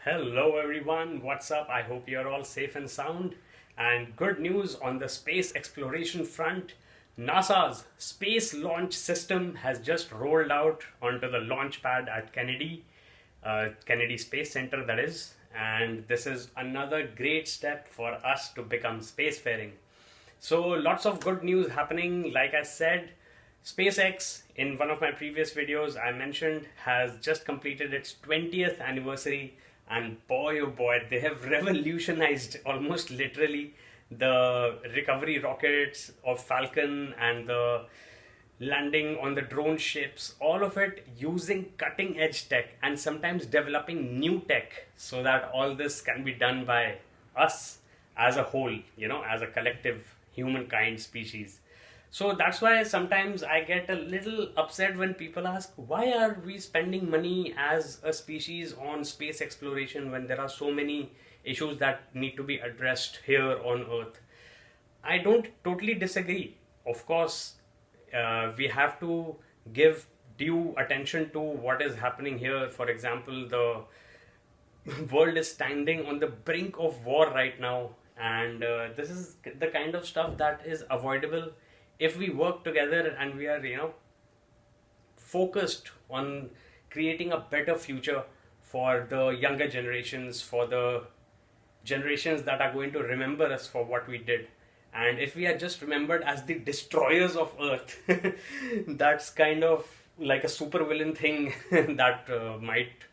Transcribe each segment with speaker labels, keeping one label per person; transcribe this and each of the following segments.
Speaker 1: Hello everyone, what's up? I hope you're all safe and sound. And good news on the space exploration front. NASA's Space Launch System has just rolled out onto the launch pad at Kennedy Space Center, that is. And this is another great step for us to become spacefaring. So, lots of good news happening. Like I said, SpaceX, in one of my previous videos, I mentioned, has just completed its 20th anniversary. And boy, oh boy, they have revolutionized almost literally the recovery rockets of Falcon and the landing on the drone ships, all of it using cutting edge tech and sometimes developing new tech so that all this can be done by us as a whole, as a collective humankind species. So that's why sometimes I get a little upset when people ask, why are we spending money as a species on space exploration when there are so many issues that need to be addressed here on Earth? I don't totally disagree. Of course, we have to give due attention to what is happening here. For example, the world is standing on the brink of war right now, and this is the kind of stuff that is avoidable if we work together and we are, focused on creating a better future for the younger generations, for the generations that are going to remember us for what we did. And if we are just remembered as the destroyers of Earth, that's kind of like a supervillain thing that might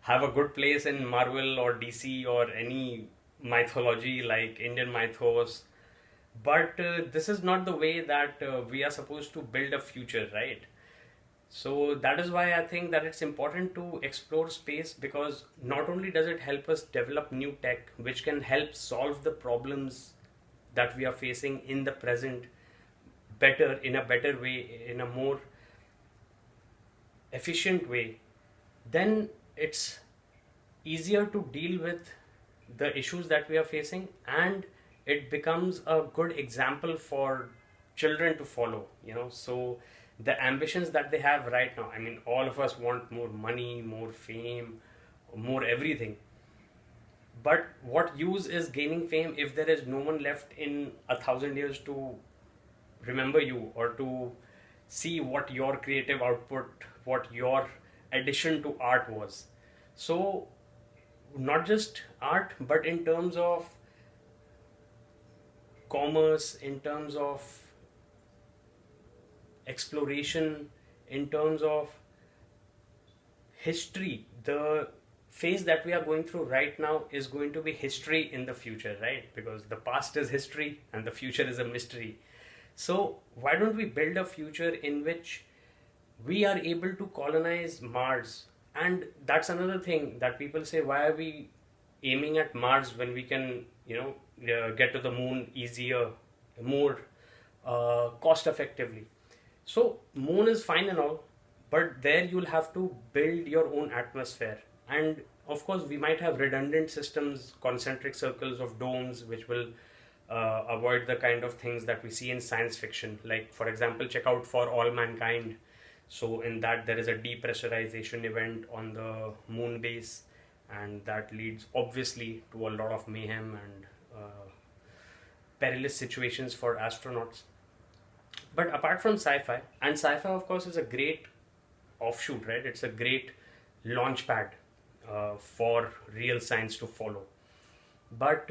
Speaker 1: have a good place in Marvel or DC or any mythology like Indian mythos. But this is not the way that we are supposed to build a future, right? So that is why I think that it's important to explore space, because not only does it help us develop new tech which can help solve the problems that we are facing in the present better, in a better way, in a more efficient way, then it's easier to deal with the issues that we are facing, and it becomes a good example for children to follow, so the ambitions that they have right now, I mean, all of us want more money, more fame, more everything. But what use is gaining fame if there is no one left in 1,000 years to remember you or to see what your creative output, what your addition to art was? So, not just art, but in terms of commerce, in terms of exploration, in terms of history, the phase that we are going through right now is going to be history in the future, right? Because the past is history and the future is a mystery. So, why don't we build a future in which we are able to colonize Mars? And that's another thing that people say, why are we aiming at Mars when we can, get to the moon easier, more cost effectively? So, moon is fine and all, but there you'll have to build your own atmosphere. And of course, we might have redundant systems, concentric circles of domes, which will avoid the kind of things that we see in science fiction. Like, for example, check out For All Mankind. So, in that, there is a depressurization event on the moon base, and that leads obviously to a lot of mayhem and perilous situations for astronauts. But apart from sci-fi, and sci-fi of course is a great offshoot, right? It's a great launch pad for real science to follow. But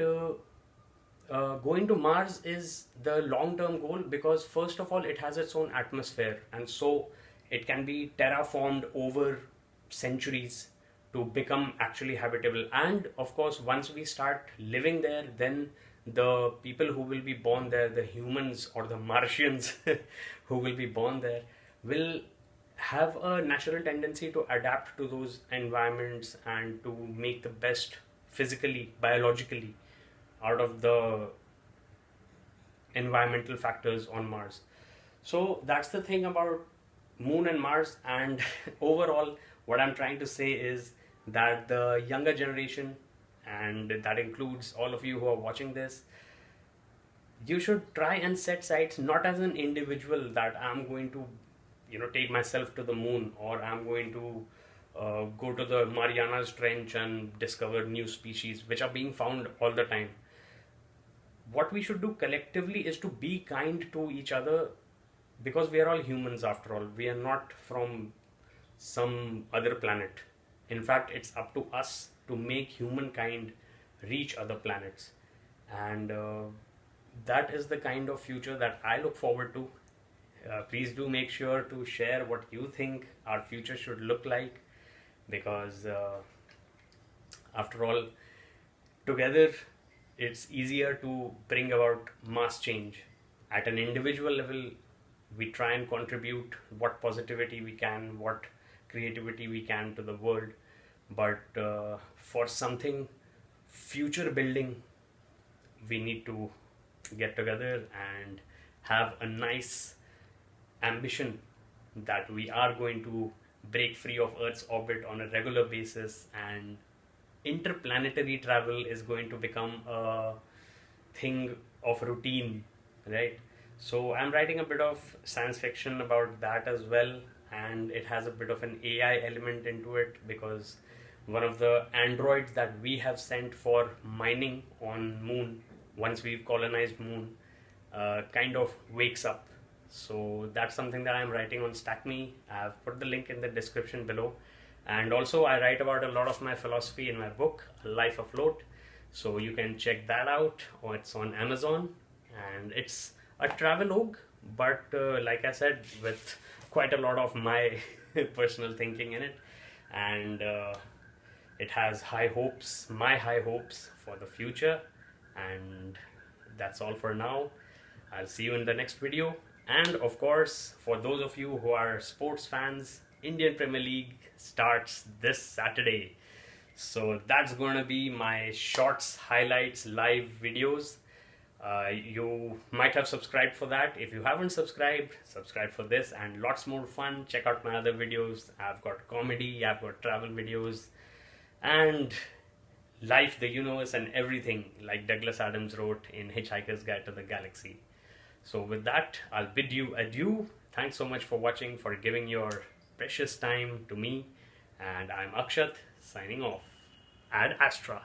Speaker 1: going to Mars is the long-term goal, because first of all, it has its own atmosphere, and so it can be terraformed over centuries to become actually habitable. And of course, once we start living there, then the people who will be born there, the humans or the Martians who will be born there, will have a natural tendency to adapt to those environments and to make the best physically, biologically out of the environmental factors on Mars. So that's the thing about Moon and Mars. And overall, what I'm trying to say is that the younger generation, and that includes all of you who are watching this, you should try and set sights not as an individual that I'm going to take myself to the moon, or I'm going to go to the Marianas Trench and discover new species which are being found all the time. What we should do collectively is to be kind to each other, because we are all humans after all. We are not from some other planet. In fact, it's up to us to make humankind reach other planets. And that is the kind of future that I look forward to. Please do make sure to share what you think our future should look like, because after all, together it's easier to bring about mass change. At an individual level, we try and contribute what positivity we can, what creativity we can to the world. But for something future building, we need to get together and have a nice ambition that we are going to break free of Earth's orbit on a regular basis, and interplanetary travel is going to become a thing of routine, right? So I'm writing a bit of science fiction about that as well, and it has a bit of an AI element into it, because one of the androids that we have sent for mining on Moon, once we've colonized Moon, kind of wakes up. So that's something that I'm writing on StackMe. I've put the link in the description below. And also I write about a lot of my philosophy in my book, A Life Afloat. So you can check that out, or it's on Amazon. And it's a travelogue, but like I said, with quite a lot of my personal thinking in it. And it has my high hopes for the future. And that's all for now. I'll see you in the next video. And of course, for those of you who are sports fans, Indian Premier League starts this Saturday. So that's going to be my shorts, highlights, live videos. You might have subscribed for that. If you haven't subscribed, subscribe for this and lots more fun. Check out my other videos. I've got comedy, I've got travel videos, and life, the universe, and everything, like Douglas Adams wrote in Hitchhiker's Guide to the Galaxy. So with that, I'll bid you adieu. Thanks so much for watching, for giving your precious time to me. And I'm Akshat, signing off. Ad Astra.